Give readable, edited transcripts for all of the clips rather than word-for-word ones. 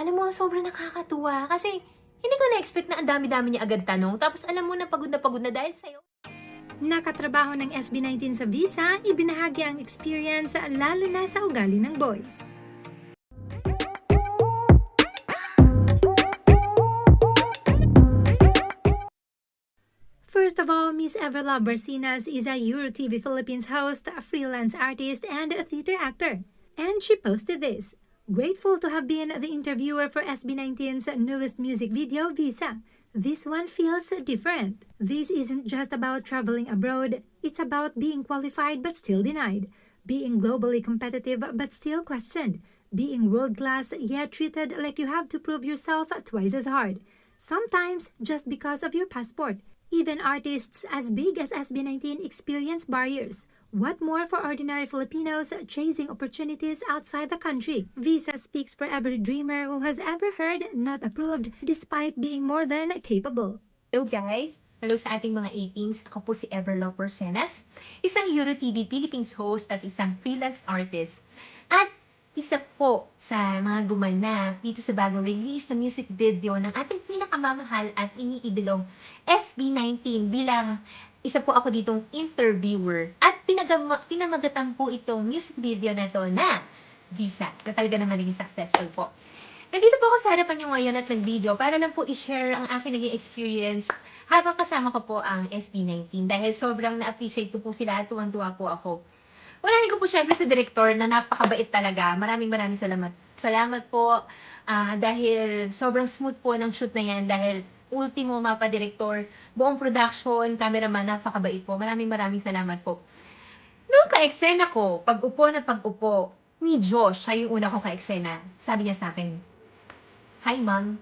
Alam mo, sobrang nakakatuwa kasi hindi ko na-expect na ang dami-dami niya agad tanong. Tapos alam mo na pagod na dahil sa'yo. Nakatrabaho ng SB19 sa Visa, ibinahagi ang experience lalo na sa ugali ng boys. First of all, Miss Everlove Barcinas is a EuroTV Philippines host, a freelance artist, and a theater actor. And she posted this. Grateful to have been the interviewer for SB19's newest music video, Visa. This one feels different. This isn't just about traveling abroad. It's about being qualified but still denied. Being globally competitive but still questioned. Being world-class yet treated like you have to prove yourself twice as hard. Sometimes just because of your passport. Even artists as big as SB19 experience barriers. What more for ordinary Filipinos chasing opportunities outside the country? Visa speaks for every dreamer who has ever heard not approved despite being more than capable. Hello guys! Hello sa ating mga 18s. Ako po si Everlove Barcenas, isang EuroTV Philippines host at isang freelance artist. At isa po sa mga gumanap dito sa bagong release na music video ng ating pinakamamahal at iniidolong SB19 bilang isa po ako ditong interviewer. At pinamagatan po itong music video na to na Visa, na talaga naman naging successful po. Nandito po ako sa harapan nyo ngayon at nag-video para lang po i-share ang aking naging experience habang kasama ko po ang SB19 dahil sobrang na-appreciate ko po sila at tuwang-tuwa po ako. Unahin ko po syempre sa director na napakabait talaga. Maraming salamat. Salamat po dahil sobrang smooth po ng shoot na yan dahil ultimo mapa-director, buong production, cameraman, napakabait po. Maraming salamat po. Noong ka-eksena ko, pag-upo ni Josh, siya yung una ko ka-eksena. Sabi niya sa akin, "Hi, ma'am.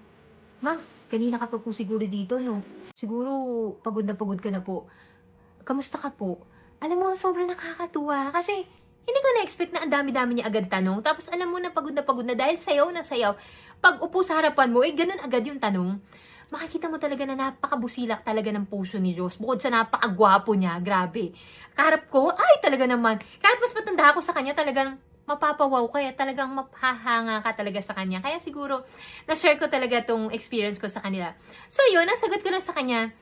Ma'am, kanina ka pa po siguro dito, no? Siguro pagod ka na po. Kamusta ka po?" Alam mo, sobrang nakakatuwa kasi hindi ko na-expect na ang dami-dami niya agad tanong. Tapos alam mo na pagod na dahil sayaw na sayaw. Pag upo sa harapan mo, ganun agad yung tanong. Makikita mo talaga na napakabusilak talaga ng puso ni Diyos. Bukod sa napakagwapo niya, grabe. Kaharap ko, ay talaga naman. Kahit mas matanda ako sa kanya, talagang mapapawaw kaya talagang mapahanga ka talaga sa kanya. Kaya siguro, na-share ko talaga tong experience ko sa kanila. So yun, nasagot ko lang sa kanya,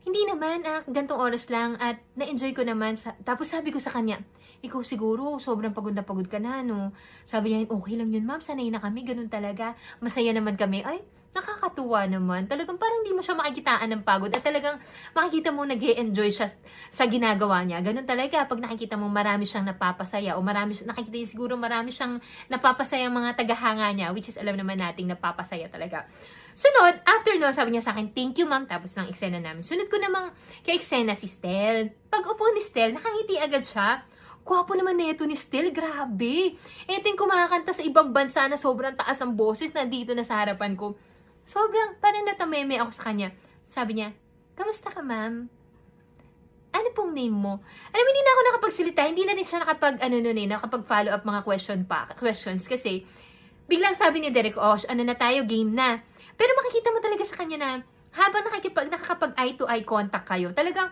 hindi naman, gantong oras lang at na-enjoy ko naman. Tapos sabi ko sa kanya, ikaw siguro, sobrang pagod ka na, no? Sabi niya, okay lang yun, ma'am, sanay na kami, ganun talaga. Masaya naman kami. Ay, nakakatuwa naman. Talagang parang hindi mo siya makikitaan ng pagod at talagang makikita mo nag-e-enjoy siya sa ginagawa niya. Ganun talaga, pag nakikita mo marami siyang napapasaya o nakikita niya siguro marami siyang napapasaya mga tagahanga niya, which is alam naman nating napapasaya talaga. Sunod, after no, sabi niya sa akin, thank you ma'am, tapos ng eksena namin. Sunod ko namang kay eksena si Stel. Pag upo ni Stel, nakangiti agad siya. Gwapo naman na ito ni Stel, grabe. Ito yung kumakanta sa ibang bansa na sobrang taas ang boses, nandito na sa harapan ko. Sobrang, parang natameme ako sa kanya. Sabi niya, kamusta ka ma'am? Ano pong name mo? Alam mo, hindi na ako nakapagsalita, hindi na rin siya nakapag-follow up mga questions kasi biglang sabi ni Derek, oh, ano na tayo, game na. Pero makikita mo talaga sa kanya na habang nakakapag eye-to-eye contact kayo, talagang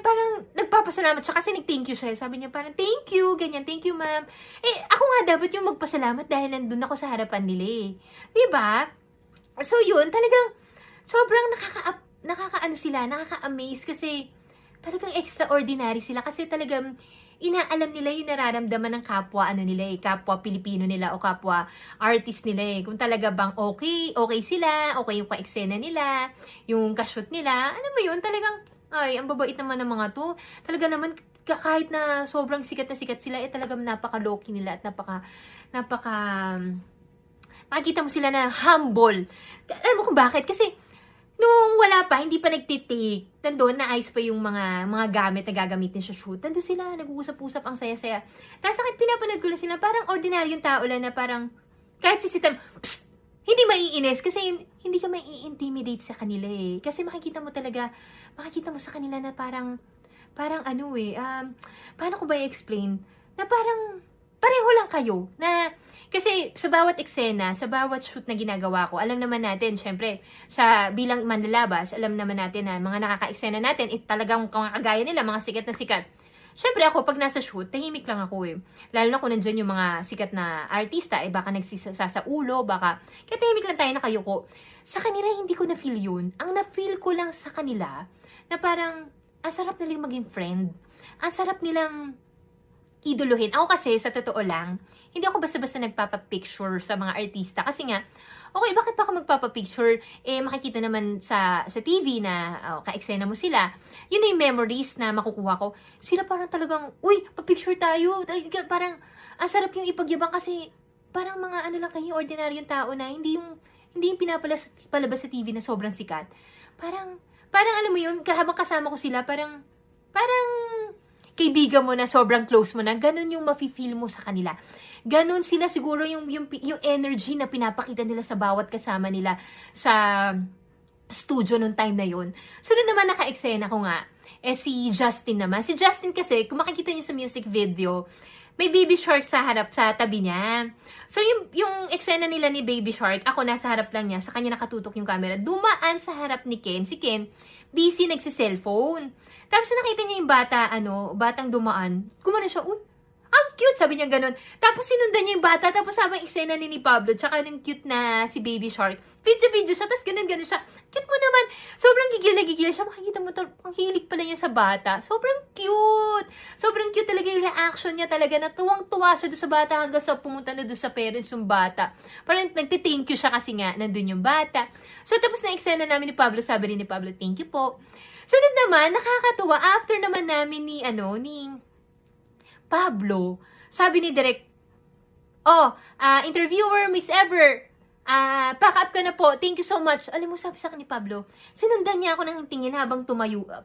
parang nagpapasalamat siya kasi nag-thank you siya. Sabi niya parang, thank you, ganyan, thank you ma'am. Eh, ako nga dapat yung magpasalamat dahil nandun ako sa harapan nila eh. Diba? So yun, talagang sobrang nakaka-amaze kasi talagang extraordinary sila kasi talagang inaalam nila yung nararamdaman ng kapwa kapwa Pilipino nila o kapwa artist nila eh. Kung talaga bang okay sila, okay yung ka-eksena nila, yung ka-shoot nila, alam mo yun, talagang, ay, ang babait naman ng mga to. Talaga naman, kahit na sobrang sikat na sikat sila, talagang napaka-low-key nila at makikita mo sila na humble. Alam mo kung bakit? Kasi, nung wala pa, hindi pa nagtitake, nandun, naayos pa yung mga gamit na gagamitin sa shoot. Nandun sila, nag-uusap-usap, ang saya-saya. Tapos sakit, pinapanood ko lang sila, parang ordinaryong tao lang na parang, kahit sisitam, hindi maiinis kasi hindi ka mai-intimidate sa kanila eh. Kasi makikita mo sa kanila na parang paano ko ba i-explain? Na parang, pareho lang kayo, na kasi sa bawat eksena, sa bawat shoot na ginagawa ko, alam naman natin, syempre, bilang manlalabas, alam naman natin na mga nakaka-eksena natin, talagang kagaya nila, mga sikat na sikat. syempre ako, pag nasa shoot, tahimik lang ako eh. Lalo na kung nandyan yung mga sikat na artista, eh baka nagsisasa sa ulo, baka, kaya tahimik lang tayo nakayuko. Sa kanila, hindi ko na-feel yun. Ang na-feel ko lang sa kanila, na parang, ang sarap nilang maging friend. Ang sarap nilang iduluhin. Ako kasi, sa totoo lang, hindi ako basta-basta nagpapapicture sa mga artista. Kasi nga, okay, bakit pa ako magpapapicture? Eh, makikita naman sa TV na ka-eksena mo sila. Yun na yung memories na makukuha ko. Sila parang talagang, uy, papicture tayo. Parang, ang sarap yung ipagyabang kasi, parang mga ano lang kayo, ordinaryong tao na, hindi yung palabas sa TV na sobrang sikat. Parang alam mo yun, habang kasama ko sila, parang, kaibigan mo na, sobrang close mo na, ganun yung mafe-feel mo sa kanila. Ganun sila siguro yung energy na pinapakita nila sa bawat kasama nila sa studio nung time na yun. So, doon naman naka-eksena ko nga, si Justin naman. Si Justin kasi, kung makikita niyo sa music video, may baby shark sa harap, sa tabi niya. So, yung eksena nila ni baby shark, ako nasa harap lang niya, sa kanya nakatutok yung camera, dumaan sa harap ni Ken. Si Ken, busy nagsi-cellphone. Tapos nakita niya yung batang dumaan. Gumano siya, uy, ang cute, sabi niya ganun. Tapos sinundan niya yung bata, tapos habang eksena ni Pablo, tsaka yung cute na si baby shark, video siya, tapos ganun siya. Cute mo naman. Sobrang gigil na gigil siya. Makikita mo, ang hilig pala niya sa bata. Sobrang cute. Sobrang cute talaga yung reaction niya talaga. Natuwang-tuwa siya doon sa bata hanggang sa pumunta na doon sa parents yung bata. Parang nagti-thank you siya kasi nga nandun yung bata. So tapos na eksena namin ni Pablo, sabi rin ni Pablo, thank you po. Sunod naman, nakakatuwa, after naman namin ni Pablo, sabi ni Direk, interviewer, Miss Ever, pack up ka na po, thank you so much. Alam mo, sabi sa akin ni Pablo, sinundan niya ako ng tingin habang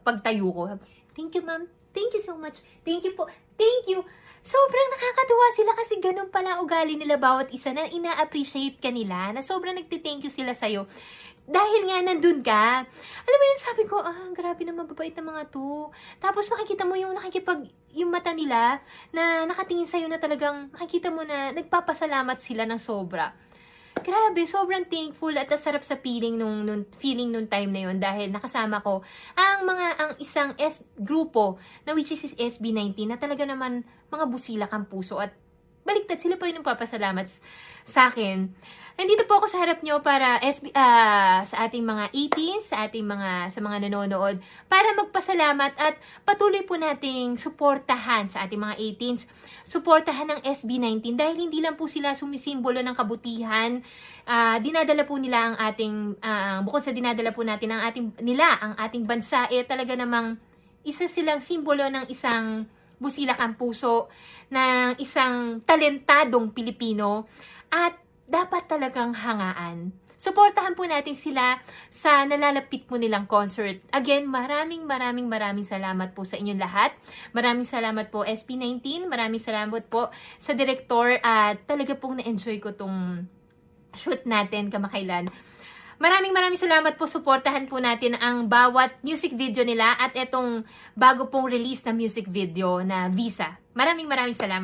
pagtayo ko. Thank you, ma'am. Thank you so much. Thank you po. Thank you. Sobrang nakakatuwa sila kasi ganun pala ugali nila bawat isa na ina-appreciate ka nila, na sobrang nagti-thank you sila sa'yo. Dahil nga nandun ka. Alam mo yun, sabi ko, grabe naman mababait na mga to. Tapos makikita mo yung yung mata nila na nakatingin sa'yo na talagang makikita mo na nagpapasalamat sila ng sobra. Grabe, sobrang thankful at sarap sa feeling nung time na yun dahil nakasama ko ang isang grupo na which is SB19 na talaga naman mga busilak ang puso at baliktad sila pa yun nagpapasalamat sa akin. Nandito po ako sa harap nyo para sa ating mga 18s, sa mga nanonood, para magpasalamat at patuloy po nating suportahan sa ating mga 18s, suportahan ng SB19 dahil hindi lang po sila sumisimbolo ng kabutihan, dinadala po nila ang ating, bukod sa dinadala po natin ang ating bansa, talaga namang isa silang simbolo ng isang busilak ang puso, ng isang talentadong Pilipino, at dapat talagang hangaan. Suportahan po natin sila sa nalalapit po nilang concert. Again, maraming salamat po sa inyong lahat. Maraming salamat po SP19, maraming salamat po sa direktor at talaga pong na-enjoy ko tong shoot natin kamakailan. Maraming salamat po. Suportahan po natin ang bawat music video nila at itong bago pong release na music video na Visa. Maraming salamat.